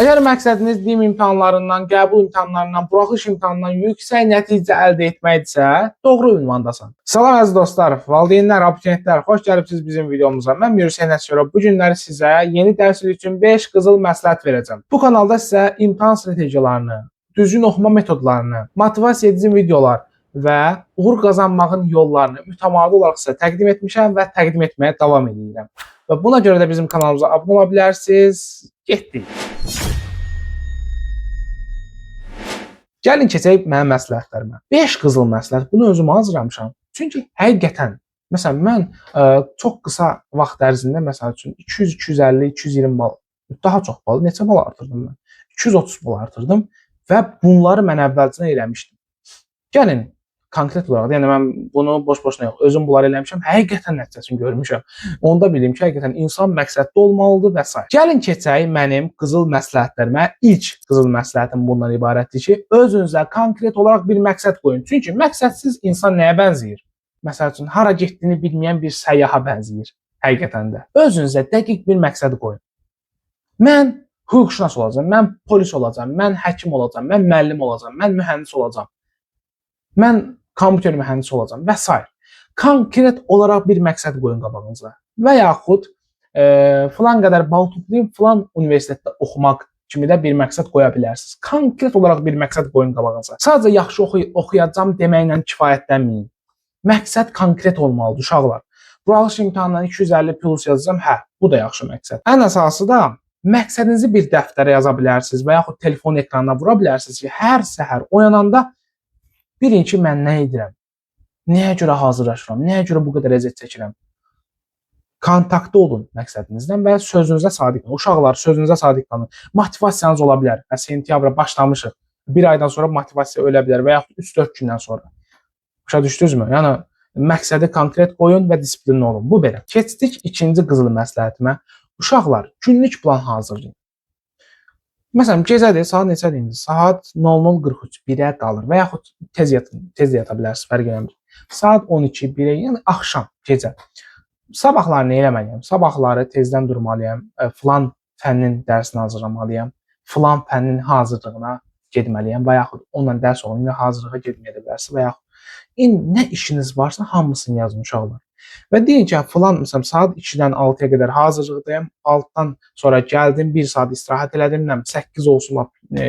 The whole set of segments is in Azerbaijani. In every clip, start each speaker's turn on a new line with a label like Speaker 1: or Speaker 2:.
Speaker 1: Əgər məqsədiniz DİM imtahanlarından, qəbul imtahanlarından, buraxılış imtahanından yüksək nəticə əldə etməkdirsə, doğru ünvandasan. Salam əziz dostlar, valideynlər, abituriyentlər, xoş gəlibsiniz bizim videomuza. Mən Mir Hüseyn Əsgərov. Bu günləri sizə yeni dərs ili üçün 5 qızıl məsləhət verəcəm. Bu kanalda sizə imtahan strategiyalarını, düzgün oxuma metodlarını, motivasiya edici videolar və uğur qazanmağın yollarını mütəmadi olaraq sizə təqdim etmişəm və təqdim etməyə davam edirəm. Və buna görə də bizim kanalımıza abunə ola bilərsiniz. Getdik. Gəlin keçək mənim məsləhətlərimə. 5 qızıl məsləhət. Bunu özüm hazırlamışam. Çünki həqiqətən, məsələn, mən çox qısa vaxt ərzində, məsəl üçün 200, 250, 220 bal, daha çox bal, neçə bal artırdım mən? 230 bal artırdım və bunları mən əvvəlcədən eləmişdim. Gəlin, konkret olaraq, yəni mən bunu boş-boşuna yox, özüm bunları eləmişəm, həqiqətən nəticəsini görmüşəm. Onu da bildim ki, həqiqətən insan məqsədli olmalıdır və s. Gəlin keçək mənim qızıl məsləhətlərimə. İlk qızıl məsləhətim bundan ibarətdir ki, özünüzə konkret olaraq bir məqsəd qoyun. Çünki məqsədsiz insan nəyə bənzəyir? Məsəl üçün, hara getdiyini bilməyən bir səyyaha bənzəyir, həqiqətən də. Özünüzə dəqiq bir məqsəd qoyun. Mən hüquqşünas olacağam, mən polis olacağam, mən həkim olacağam, mən müəllim olacağam, mən mühəndis olacağam, mən kompüter mühəndisi olacağam və s. Konkret olaraq bir məqsəd qoyun qabağınıza. Və yaxud filan qədər bal toplayıb filan universitetdə oxumaq kimi də bir məqsəd qoya bilərsiniz. Konkret olaraq bir məqsəd qoyun qabağınıza. Sadəcə yaxşı oxuyacağam deməklə kifayətlənməyin. Məqsəd konkret olmalıdır uşaqlar. Buraxılış imtahanından 250 plus yazacağam. Hə, bu da yaxşı məqsəd. Ən əsası da məqsədinizi bir dəftərə yaza bilərsiniz və yaxud telefon ekranına vura bilərsiniz ki, hər səhər oyananda bilin ki, mən nə edirəm, nəyə görə hazırlaşıram, nəyə görə bu qədər əziyyət çəkirəm. Kontaktda olun məqsədinizdən və sözünüzə sadiq olun. Uşaqlar, sözünüzə sadiq qalın. Motivasiyanız ola bilər. Sentyabra başlamışıq. Bir aydan sonra motivasiya ölə bilər və yaxud 3-4 gündən sonra. Başa düşdünüzmü? Yəni, məqsədi konkret qoyun və disiplinli olun. Bu belə. Keçdik ikinci qızıl məsləhətimə. Uşaqlar, günlük plan hazırlayın. Məsələn, gecədir, saat neçədir indi? Saat 00:43, 1-ə qalır və yaxud tez yata bilərsiniz, fərq eləmir. Saat 12, 1-ə, yəni axşam, gecə. Sabahları nə eləməliyəm? Sabahları tezdən durmalıyam, filan fənnin dərsini hazırlamalıyam, filan fənnin hazırlığına getməliyəm və yaxud onunla dərs olun, indi hazırlığa getməyə də bilərsiniz və yaxud indi nə işiniz varsa hamısını yazın uşaqlar. Və deyin ki, filan məsələn saat 2-dən 6-ya qədər hazırlıqdayım. 6-dan sonra gəldim, 1 saat istirahət elədim, 8 olsun,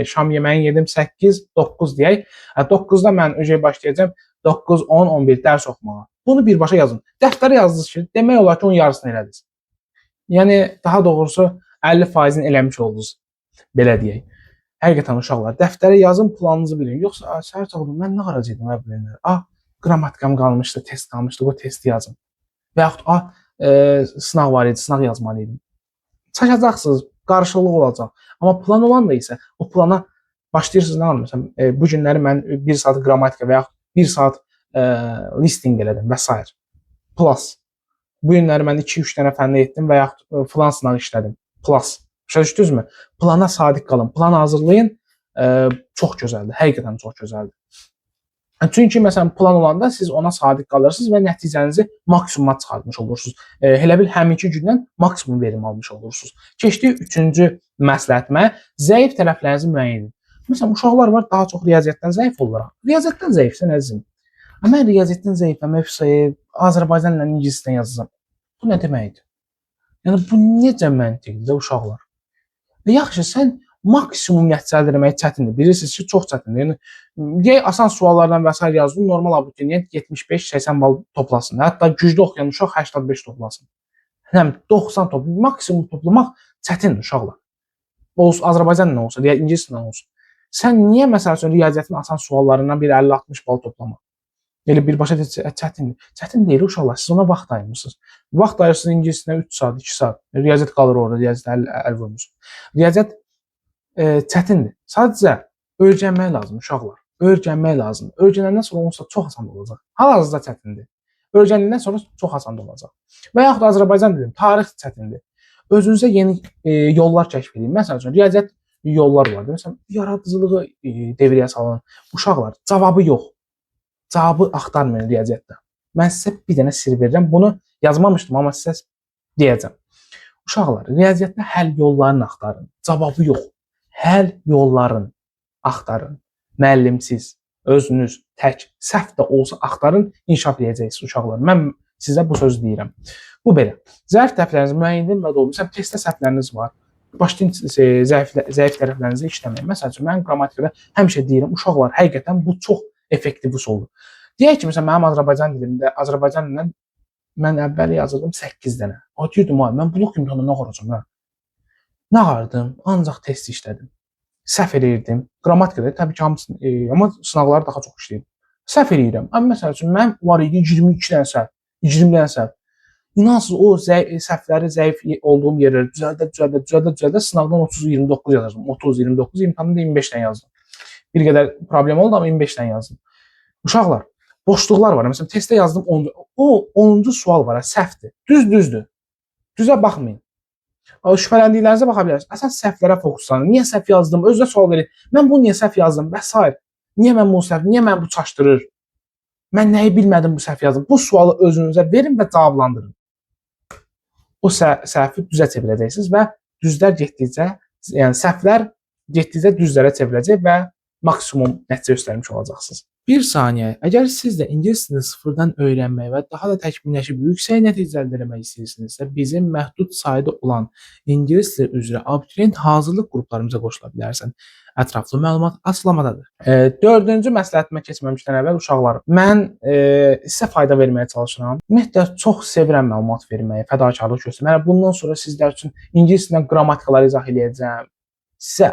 Speaker 1: şam yeməyini yedim, 8, 9 deyək. 9-da mən başlayacağam 9, 10, 11 dərs oxumağa. Bunu birbaşa yazın. Dəftərə yazdınız ki, demək olar ki, onun yarısını elədiniz. Yəni daha doğrusu 50%-ni eləmiş oldunuz. Belə deyək. Həqiqətən uşaqlar, dəftərə yazın, planınızı bilin. Yoxsa səhər çoxdur, mən nə qaracaqdım əvvəllər? Qrammatikam qalmışdı, test qalmışdı, bu testi yazın. Və yaxud sınav var idi, sınav yazmalıydım. Çəkəcəksiniz, qarşılıq olacaq. Amma plan olan da isə o plana başlayırsınız, nə var? Məsələn, bu günləri mən 1 saat qrammatika və yaxud 1 saat listing elədim və s. Plus. Bu günləri mən 2-3 dənə fəndə etdim və yaxud filan sınav işlədim. Plus. Başa düşdünüzmü? Plana sadiq qalın, plan hazırlayın. Çox gözəldir, həqiqətən çox gözəldir. Çünki məsələn plan olanda siz ona sadiq qalırsınız və nəticənizi maksimuma çıxartmış olursunuz. Elə bil həminki gündən maksimum verim almış olursunuz. Keçdik 3-cü məsləhətimə, zəif tərəflərinizi müəyyən edin. Məsələn, uşaqlar var, daha çox riyaziyyatdan zəif olurlar. Riyaziyyatdan zəifsə nəzim? Mən riyaziyyatdan zəifəm, Azərbaycanla ingilisdən yazacağam. Bu nə deməkdir? Yəni, bu necə məntiqdir uşaqlar? Yaxşı, sən maksimum nəticə əldə etmək çətindir. Bilirsiniz ki, çox çətindir. Yəni, asan suallardan və s. yazdım, normal abituriyent 75-80 bal toplasın. Hətta güclü oxuyan uşaq 85 toplasın. 90 toplayın. Maksimum toplamaq çətindir uşaqlar. Azərbaycan nə olsa, ingilislə olsun. Sən niyə məsəl üçün riyaziyyatın asan suallarından bir 50-60 bal toplamaq? Elə birbaşa çətindir. Çətin deyil uşaqlar, siz ona vaxt ayırmışsınız. Vaxt ayırırsınız ingilisinə 3 saat, 2 saat. Riyaziyyat qalır orada, riyaziyyat əl vurmuşsunuz. Riyaziyyat çətindir. Sadəcə öyrənmək lazım uşaqlar. Öyrənmək lazım. Öyrənəndən sonra onsa çox asan olacaq. Hal-hazırda çətindir. Öyrəndikdən sonra çox asan olacaq. Və yaxud Azərbaycan dedim, tarix çətindir. Özünüzə yeni yollar kəşf edin. Məsəl üçün riyaziyyat yollar var. Məsələn, yaradıcılığı devrəyə salın. Uşaqlar, cavabı yox. Cavabı axtarmayın riyaziyyatda. Mən sizə bir dənə sir verirəm. Bunu yazmamışdım, amma sizə deyəcəm. Uşaqlar, riyaziyyatda həll yollarını axtarın. Cavabı yox. həll yollarını axtarın. Müəllimsiz, özünüz tək, səhv də olsa axtarın, inkişaf edəcəksiniz uşaqlar. Mən sizə bu sözü deyirəm. Bu belə. Zəif tərəflərinizi müəyyənləşdirmədə olun. Məsələn, testdə səhvləriniz var. Başlayın zəif tərəflərinizi işləməyə. Məsəl üçün, mən qrammatikada həmişə deyirəm, uşaqlar, həqiqətən bu çox effektiv üsuldur. Deyək ki, məsələn, mənim Azərbaycan dilindən mən əvvəl yazırdım 8 dənə. Deyirdim, mən blok imtahanı nə qoracam, hə? Nə ağardım, ancaq test işlədim. Səhv eləyirdim. Qrammatikada təbii ki, hamısını, amma sınaqları daha çox işləyirdim. Səhv eləyirəm. Amma məsəl üçün, mən var idi 22 dənə səhv, 20 dənə səhv. İnansız o səhvləri zəif olduğum yerləri düzəldə sınavdan 30-29 yazdım. 30-29, imtahanda 25 dənə yazdım. Bir qədər problem oldu, amma 25 dənə yazdım. Uşaqlar, boşluqlar var. Məsələn, testdə yazdım 10. O 10-cu sual var, səhvdir. Düzdür. Düzə baxmayın. Şübhələndiklərinizə baxa bilərsiniz. Əsas səhvlərə fokuslanın. Niyə səhv yazdım? Özünə sual verin. Mən bunu niyə səhv yazdım? Və s. Niyə mən bunu səhv? Niyə mən bu çaşdırır? Mən nəyi bilmədim bu səhv yazdım? Bu sualı özünüzə verin və cavablandırın. O səhvi düzə çevirəcəksiniz və düzlər getdikcə, yəni səhvlər getdikcə düzlərə çevriləcək və maksimum nəticə göstərmiş olacaqsınız. Bir saniyə, əgər siz də ingilis dilini sıfırdan öyrənmək və daha da təkmilləşib yüksək nəticə əldə etmək istəyirsinizsə, bizim məhdud sayda olan ingilis dili üzrə abituriyent hazırlıq qruplarımıza qoşula bilərsən. Ətraflı məlumat açıqlamadadır. 4-cü məsləhətimə keçməmişdən əvvəl uşaqlar, mən sizə fayda verməyə çalışıram. Ümumiyyətlə çox sevirəm məlumat verməyi, fədakarlıq göstərməyi. Bundan sonra sizlər üçün ingilis dilindən qrammatikaları izah edəcəm. Sizə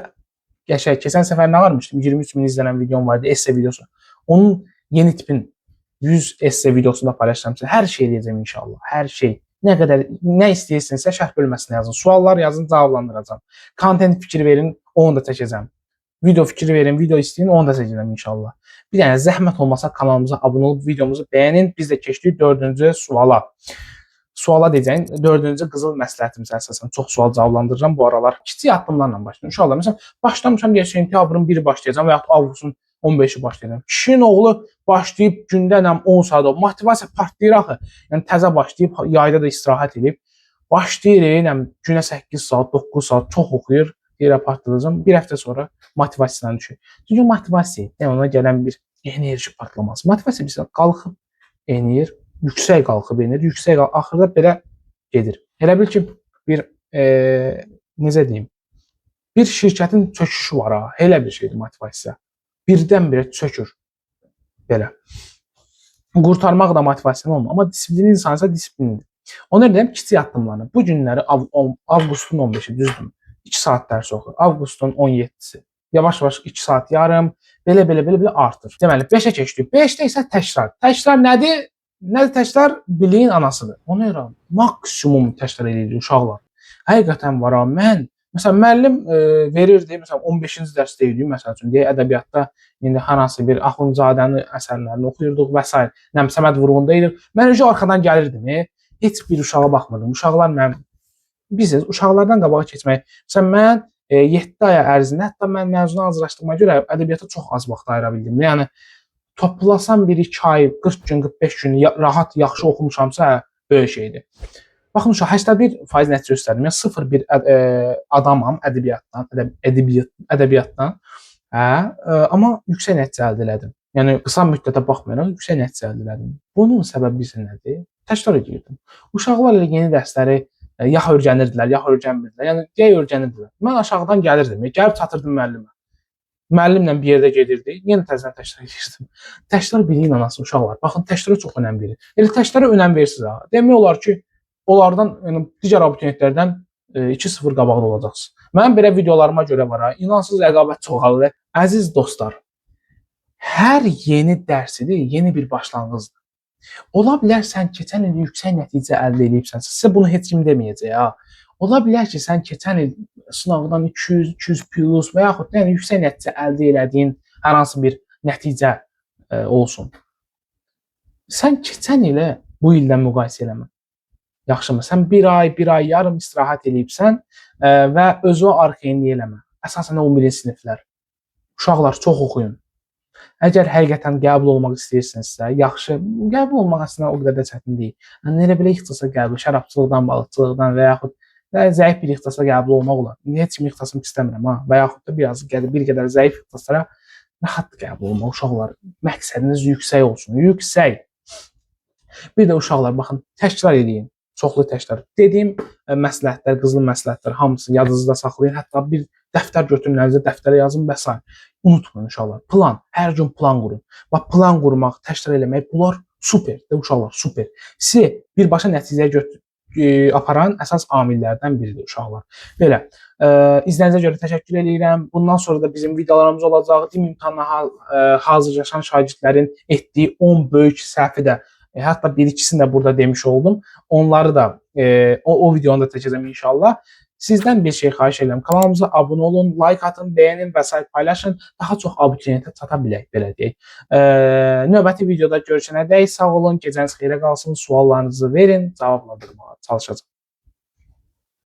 Speaker 1: keçən səfər nə varmışdım? 23 min izlənən videom vardı, esse videosu. Onun yeni tipin 100 esse videosunda paylaşacağım. Hər şey eləyəcəm inşallah. Hər şey. Nə istəyirsinizsə şərh bölməsinə yazın. Suallar yazın, cavablandıracağam. Content fikir verin, onu da çəkəcəm. Video fikri verin, video istəyin, onu da çəkəcəm inşallah. Bir dənə zəhmət olmasa kanalımıza abunə olub videomuzu bəyənin. Biz də keçdik 4-cü suala. Suala deyəcəyim, 4-cü qızıl məsləhətimizə əsasən çox sual cavablandıracağam bu aralar. Kiçik addımlarla başlayın. Uşaqlar, məsələn, başlamışam deyə sentyabrın 1-i başlayacağam və yaxud avqustun 15-i başlayacağam. Kişinin oğlu başlayıb gündə 10 saat o motivasiya partlayır axı. Yəni təzə başlayıb, yayda da istirahət edib. Başlayır, günə 8 saat, 9 saat çox oxuyur. Yerə partlayacağım. Bir həftə sonra motivasiyadan düşür. Çünki motivasiya, yəni ona gələn bir enerji partlaması. Motivasiya bizə qalxıb enir, yüksək qalxıb enir, axırda belə gedir. Elə bil ki, bir necə deyim, bir şirkətin çöküşü var ha, elə bir şeydir motivasiya. Birdən-birə çökür. Belə. Qurtarmaq da motivasiyan olmur, amma disiplinli insansa disiplinlidir. Ona deyirəm, kiçik addımlarını. Bu günləri avqustun 15-i düzdür. 2 saat dərs oxuyur. Avqustun 17-si. Yavaş-yavaş 2 saat yarım, belə artır. Deməli, 5-ə keçdik. 5-də isə təkrar. Təkrar nədir? Nədir təkrar? Biliyin anasıdır. Ona görə maksimum təkrar edirik uşaqlar. Həqiqətən var ha, məsələn, müəllim verirdi, məsələn, 15-ci dərsdə idik, məsəl üçün, deyə ədəbiyyatda indi hər hansı bir Axundzadənin əsərlərini oxuyurduq və s. Səməd Vurğunda idik. Mən önce arxadan gəlirdim, heç bir uşağa baxmırdım. Uşaqlar biziz, uşaqlardan qabağa keçmək. Məsələn, mən 7 ay ərzində, hətta mən məzunu hazırlaşdığıma görə ədəbiyyata çox az vaxt ayıra bildim. Yəni, toplasam 1-2 ay, 40 gün, 45 gün rahat, yaxşı oxumuşamsa, böyük şeydir. Baxın, 81% nəticə göstərdim. Yəni, 0-1 adamam ədəbiyyatdan. Amma yüksək nəticə əldə elədim. Yəni, qısa müddətə baxmayaraq yüksək nəticə əldə elədim. Bunun səbəbi bizə nədir? Təkrar edirdim. Uşaqlar elə yeni dərsləri ya öyrənirdilər, ya öyrənmirdilər. Yəni, deyə öyrənirdilər. Mən aşağıdan gəlirdim, gəlib çatırdım müəllimə. Müəllimlə bir yerdə gedirdik, yenə təzədən təkrar edirdim. Təkrar biliyin anası uşaqlar. Baxın, təkrara çox önəm verir. Elə təkrara önəm verirsiniz ha. Demək olar ki, onlardan, yəni digər abituriyentlərdən 2-0 qabaqda olacaqsınız. Mənim belə videolarıma görə var ha, inansız rəqabət çoxalır. Əziz dostlar, hər yeni dərsidir, yeni bir başlanğıcdır. Ola bilər sən keçən il yüksək nəticə əldə edibsənsə, sizə bunu heç kim deməyəcək ha. Ola bilər ki, sən keçən il sınavdan 200, 200 plus və yaxud yəni yüksək nəticə əldə elədiyin hər hansı bir nəticə olsun. Sən keçən ilə bu ildən müqayisə eləmə. Yaxşımı? Sən bir ay yarım istirahət eləyibsən və özü arxayinlik eləmə. Əsasən 11-ci siniflər. Uşaqlar çox oxuyun. Əgər həqiqətən qəbul olmaq istəyirsinizsə, yaxşı, qəbul olmaq əslində o qədər də çətin deyil. Yəni, elə belə ixtisasa qəbul, şərabçılıqdan, balıqçılıqdan və yaxud zəif bir ixtisasa qəbul olmaq olar. Heç kimi ixtisasını istəmirəm ha. Və yaxud da bir qədər zəif ixtisaslara rahat qəbul olmaq. Uşaqlar, məqsədiniz yüksək olsun. Yüksək. Bir də uşaqlar, baxın, təkrar eləyin. Çoxlu təkrar. Dediyim məsləhətlər, qızıl məsləhətlər hamısını yadınızda saxlayın. Hətta bir dəftər götürün, əlinizə dəftərə yazın və s. Unutmayın uşaqlar. Plan. Hər gün plan qurun. Bax, plan qurmaq, təkrar eləmək, bunlar super. Uşaqlar, super. Sizi birbaşa nəticəyə aparan əsas amillərdən biridir uşaqlar. Belə, izləyinizə görə təşəkkür edirəm. Bundan sonra da bizim videolarımız olacaq. DİM imtahanına hazırlaşan şagirdlərin etdiyi 10 böyük səhvi də hətta bir-ikisini də burada demiş oldum. Onları da o videonu da çəkəcəm inşallah. Sizdən bir şey xahiş edirəm. Kanalımıza abunə olun, like atın, bəyənin və s. paylaşın. Daha çox abituriyentə çata bilək, belə deyək. Növbəti videoda görüşənədək sağ olun, gecəniz xeyrə qalsın, suallarınızı verin, cavablandırmağa çalışacağım.